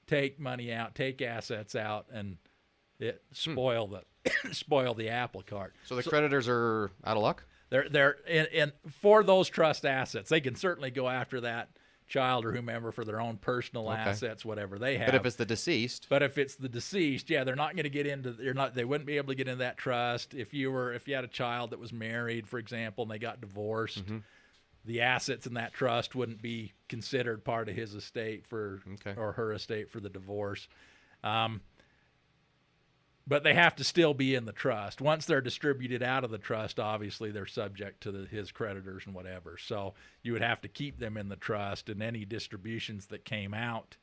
take money out, take assets out, and spoil the apple cart. So the creditors are out of luck? They're in for those trust assets. They can certainly go after that child or whomever for their own personal assets, whatever they have. But if it's the deceased, yeah, they're not going to get into. They wouldn't be able to get into that trust. If you had a child that was married, for example, and they got divorced, the assets in that trust wouldn't be considered part of his estate or her estate for the divorce. But they have to still be in the trust. Once they're distributed out of the trust, obviously they're subject to his creditors and whatever. So you would have to keep them in the trust, and any distributions that came out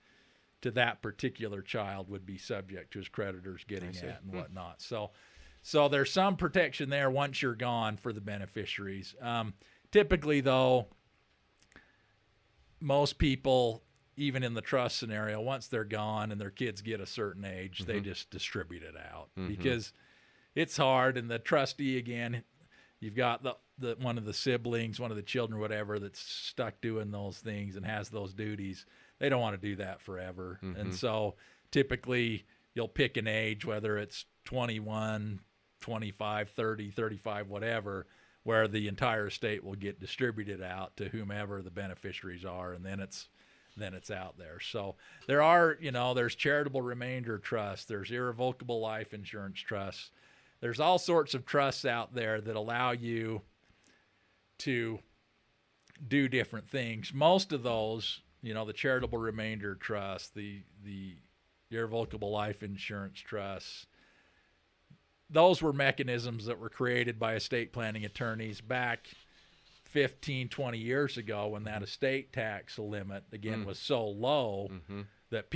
to that particular child would be subject to his creditors getting at and whatnot. So there's some protection there once you're gone for the beneficiaries. Typically, though, most people, even in the trust scenario, once they're gone and their kids get a certain age, they just distribute it out because it's hard. And the trustee, again, you've got the one of the siblings, one of the children, whatever, that's stuck doing those things and has those duties. They don't want to do that forever. And so typically you'll pick an age, whether it's 21, 25, 30, 35, whatever, where the entire estate will get distributed out to whomever the beneficiaries are, and then it's out there. So there are, there's charitable remainder trusts, there's irrevocable life insurance trusts. There's all sorts of trusts out there that allow you to do different things. Most of those, the charitable remainder trust, the irrevocable life insurance trusts, those were mechanisms that were created by estate planning attorneys back 15, 20 years ago when that estate tax limit, again, was so low that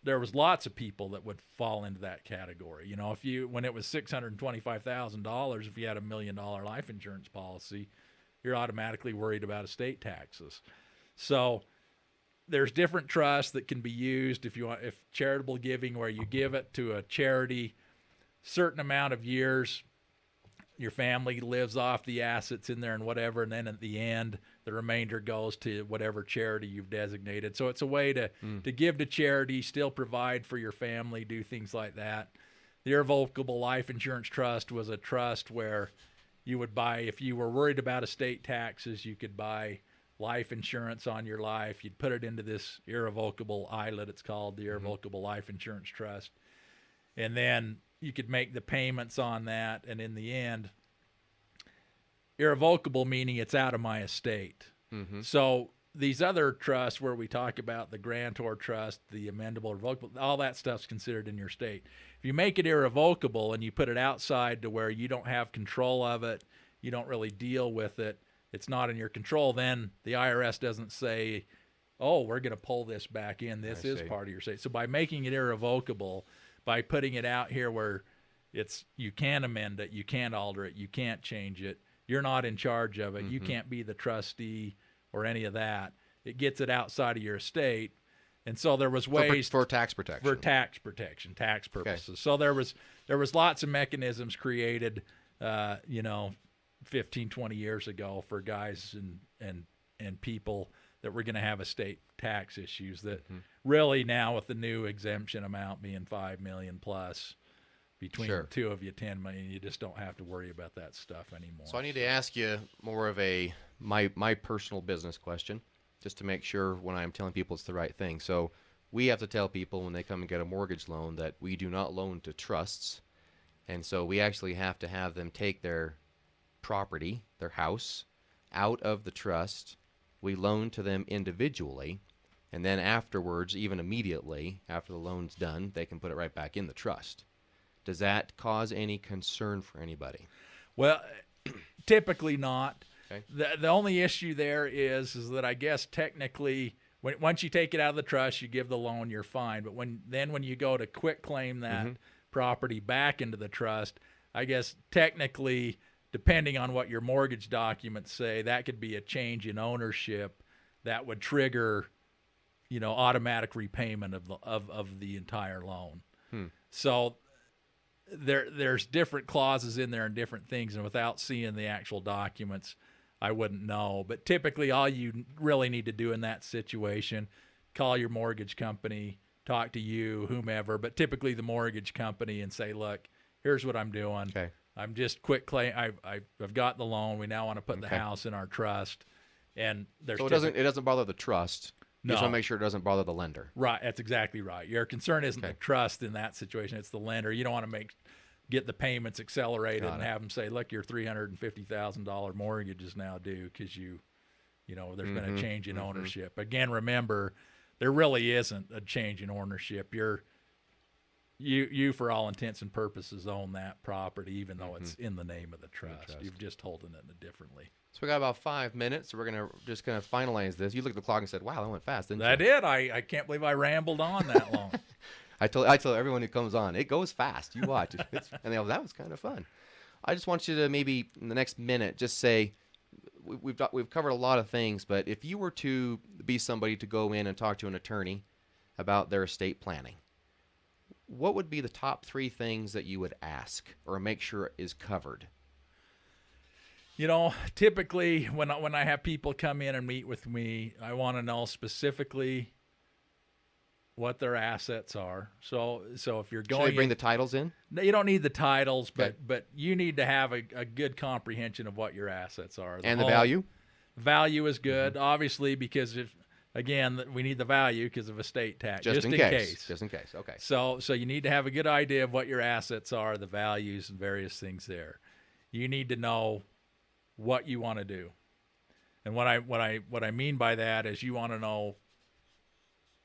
there was lots of people that would fall into that category. When it was $625,000, if you had $1 million life insurance policy, you're automatically worried about estate taxes. So there's different trusts that can be used if charitable giving, where you give it to a charity, certain amount of years, your family lives off the assets in there and whatever, and then at the end, the remainder goes to whatever charity you've designated. So it's a way to give to charity, still provide for your family, do things like that. The irrevocable life insurance trust was a trust where you would buy, if you were worried about estate taxes, you could buy life insurance on your life. You'd put it into this irrevocable ILIT, it's called, the irrevocable life insurance trust. And then you could make the payments on that, and in the end, irrevocable meaning it's out of my estate. So these other trusts where we talk about the grantor trust, the amendable, revocable, all that stuff's considered in your estate. If you make it irrevocable and you put it outside to where you don't have control of it, you don't really deal with it, it's not in your control, then the IRS doesn't say, oh, we're going to pull this back in. This is part of your estate. So by making it irrevocable, by putting it out here where you can amend it, you can't alter it, you can't change it, you're not in charge of it, you can't be the trustee or any of that. It gets it outside of your estate. And so there was ways for tax protection. For tax protection, tax purposes. Okay. So there was lots of mechanisms created 15, 20 years ago for guys and people that were going to have estate tax issues that really now, with the new exemption amount being $5 million plus, between the two of you, $10 million, you just don't have to worry about that stuff anymore. So I need to ask you more of my personal business question, just to make sure when I'm telling people it's the right thing. So we have to tell people when they come and get a mortgage loan that we do not loan to trusts. And so we actually have to have them take their property, their house, out of the trust. We loan to them individually. And then afterwards, even immediately after the loan's done, they can put it right back in the trust. Does that cause any concern for anybody? Well, typically not. Okay. The only issue there is that I guess technically once you take it out of the trust, you give the loan, you're fine. But when you go to quit claim that property back into the trust, I guess technically, depending on what your mortgage documents say, that could be a change in ownership that would trigger, automatic repayment of the entire loan. So there's different clauses in there and different things, and without seeing the actual documents, I wouldn't know. But typically all you really need to do in that situation, call your mortgage company, talk to you, whomever, but typically the mortgage company, and say, look, here's what I'm doing. Okay. I'm just quit claim. I've got the loan. We now want to put the house in our trust. And there's so it doesn't bother the trust. You No. just want to make sure it doesn't bother the lender. Right. That's exactly right. Your concern isn't the trust in that situation. It's the lender. You don't want to get the payments accelerated and have them say, look, your $350,000 mortgage is now due because there's been a change in ownership. Again, remember, there really isn't a change in ownership. You for all intents and purposes own that property, even though it's in the name of the trust. You're just holding it differently. So we got about 5 minutes. So we're gonna finalize this. You looked at the clock and said, "Wow, that went fast, didn't you?" I did. I can't believe I rambled on that long. I tell everyone who comes on, it goes fast. You watch, and they go, "That was kind of fun." I just want you to maybe in the next minute just say, we've covered a lot of things, but if you were to be somebody to go in and talk to an attorney about their estate planning, what would be the top 3 things that you would ask or make sure is covered? Typically when I have people come in and meet with me, I want to know specifically what their assets are. So if you're going, should they bring the titles in? No, you don't need the titles, but you need to have a good comprehension of what your assets are. And the value? Value is good, obviously, because we need the value because of estate tax. Just in case. Just in case. Okay. So you need to have a good idea of what your assets are, the values, and various things there. You need to know what you want to do. And what I mean by that is you want to know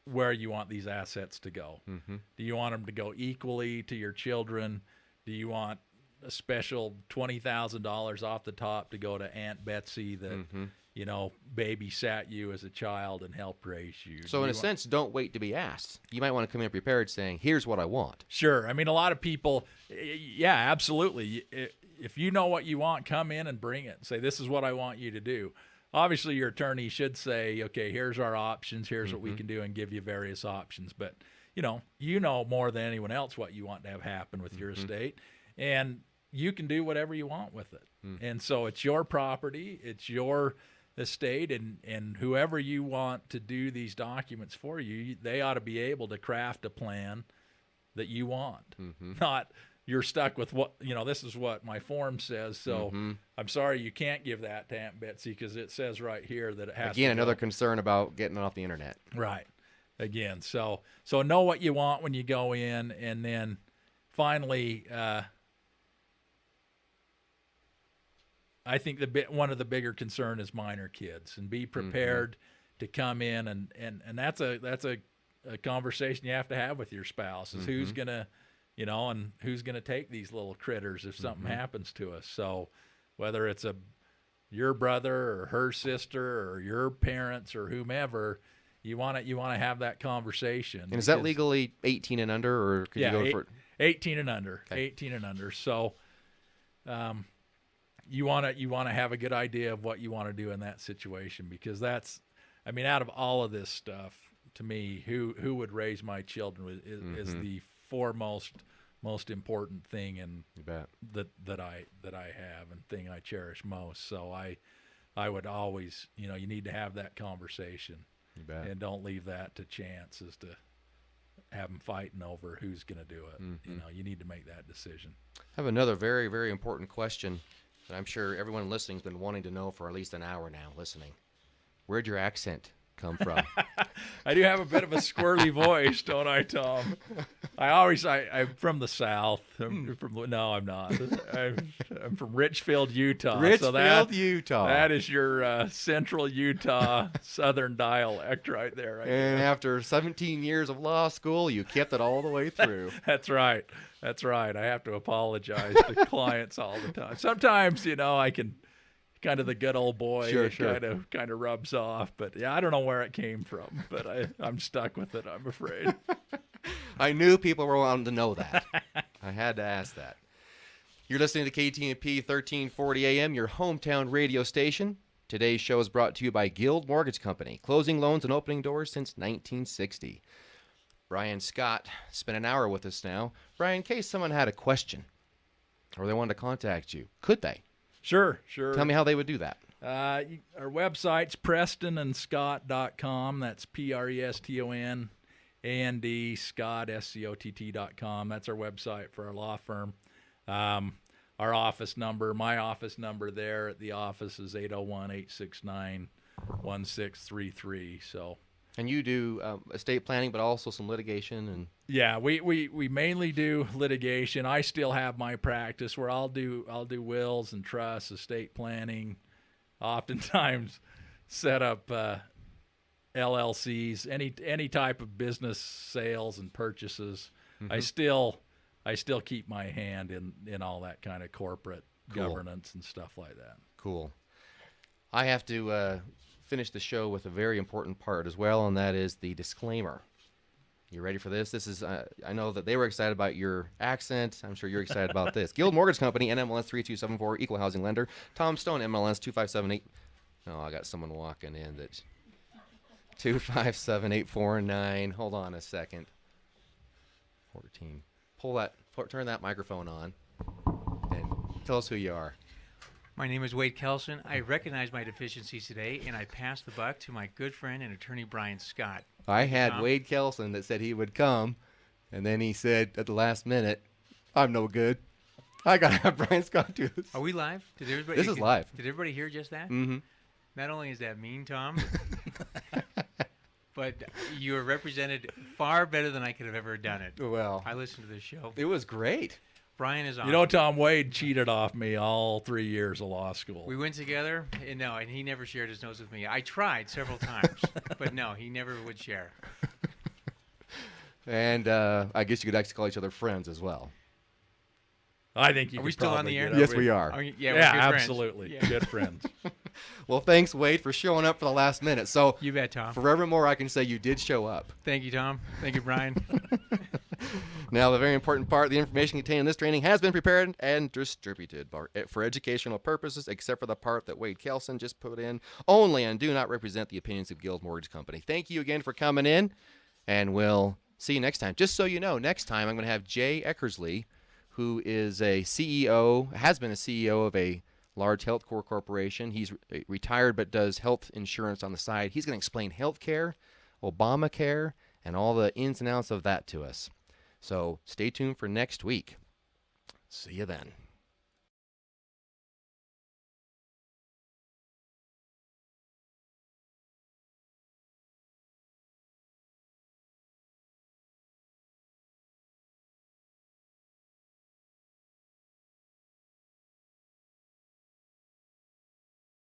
where you want these assets to go. Do you want them to go equally to your children? Do you want a special $20,000 off the top to go to Aunt Betsy that babysat you as a child and helped raise you? So in a sense, don't wait to be asked. You might want to come in prepared saying, here's what I want. Sure. I mean, a lot of people, yeah, absolutely. If you know what you want, come in and bring it. Say, this is what I want you to do. Obviously, your attorney should say, okay, here's our options. Here's what we can do, and give you various options. But, you know more than anyone else what you want to have happen with your estate. And you can do whatever you want with it. And so it's your property. It's your estate. And whoever you want to do these documents for you, they ought to be able to craft a plan that you want. Not you're stuck with what, this is what my form says. So I'm sorry, you can't give that to Aunt Betsy because it says right here that it has to Again, another go. concern about getting it off the internet. Right. Again, so know what you want when you go in, and then finally, I think one of the bigger concern is minor kids, and be prepared to come in and that's a conversation you have to have with your spouse is who's gonna, and who's gonna take these little critters if something happens to us. So whether it's your brother or her sister or your parents or whomever, you want to have that conversation. And is that legally 18 and under, or could you go for 18 and under? Okay. 18 and under. So, you want to have a good idea of what you want to do in that situation, because out of all of this stuff, to me, who would raise my children is the foremost, most important thing that I have, and thing I cherish most. So I would always, you need to have that conversation. And don't leave that to chance as to have them fighting over who's going to do it. You need to make that decision. I have another very, very important question that I'm sure everyone listening has been wanting to know for at least an hour now listening. Where'd your accent come from? I do have a bit of a squirrely voice, don't I, Tom? I'm from the South. No, I'm not. I'm from Richfield, Utah. Richfield, Utah. That is your central Utah Southern dialect right there. And after 17 years of law school, you kept it all the way through. That's right. That's right. I have to apologize to clients all the time. Sometimes, I can kind of the good old boy Sure. kind of rubs off, but yeah, I don't know where it came from, but I'm stuck with it, I'm afraid. I knew people were wanting to know that. I had to ask that. You're listening to KTMP 1340 AM, your hometown radio station. Today's show is brought to you by Guild Mortgage Company, closing loans and opening doors since 1960. Bryan Scott spent an hour with us now. Bryan, in case someone had a question or they wanted to contact you, could they? Sure. Tell me how they would do that. Our website's PrestonandScott.com. That's PrestonAnd Scott, SCOTT.com. That's our website for our law firm. Our office number, my office number there at the office is 801-869-1633. So. And you do estate planning, but also some litigation and. Yeah, we mainly do litigation. I still have my practice where I'll do wills and trusts, estate planning, oftentimes set up LLCs, any type of business sales and purchases. Mm-hmm. I still keep my hand in all that kind of corporate governance and stuff like that. Cool. I have to finish the show with a very important part as well, and that is the disclaimer. You ready for this? This is I know that they were excited about your accent. I'm sure you're excited about this. Guild Mortgage Company, NMLS 3274, Equal Housing Lender. Tom Stone, MLS 2578. Oh, I got someone walking in that 257849. Hold on a second. 14. Turn that microphone on and tell us who you are. My name is Wade Kelson. I recognize my deficiencies today, and I pass the buck to my good friend and attorney, Bryan Scott. I had Wade Kelson that said he would come, and then he said at the last minute, I'm no good. I got to have Bryan Scott do this. Are we live? This is live. Did everybody hear just that? Mm-hmm. Not only is that mean, Tom, but you are represented far better than I could have ever done it. Well, I listened to this show. It was great. Bryan is on. Tom Wade cheated off me all 3 years of law school. We went together, and he never shared his notes with me. I tried several times, but no, he never would share. And I guess you could actually call each other friends as well. I think you. Are we still on the air? Yes, we are. Yeah, yeah, we're good absolutely. Friends. Good friends. Well, thanks, Wade, for showing up for the last minute. So you bet, Tom. Forevermore, I can say you did show up. Thank you, Tom. Thank you, Bryan. Now, the very important part, the information contained in this training has been prepared and distributed for educational purposes, except for the part that Wade Kelson just put in, only and do not represent the opinions of Guild Mortgage Company. Thank you again for coming in, and we'll see you next time. Just so you know, next time I'm going to have Jay Eckersley, who is has been a CEO of a large healthcare corporation. He's retired but does health insurance on the side. He's going to explain healthcare, Obamacare, and all the ins and outs of that to us. So stay tuned for next week. See you then.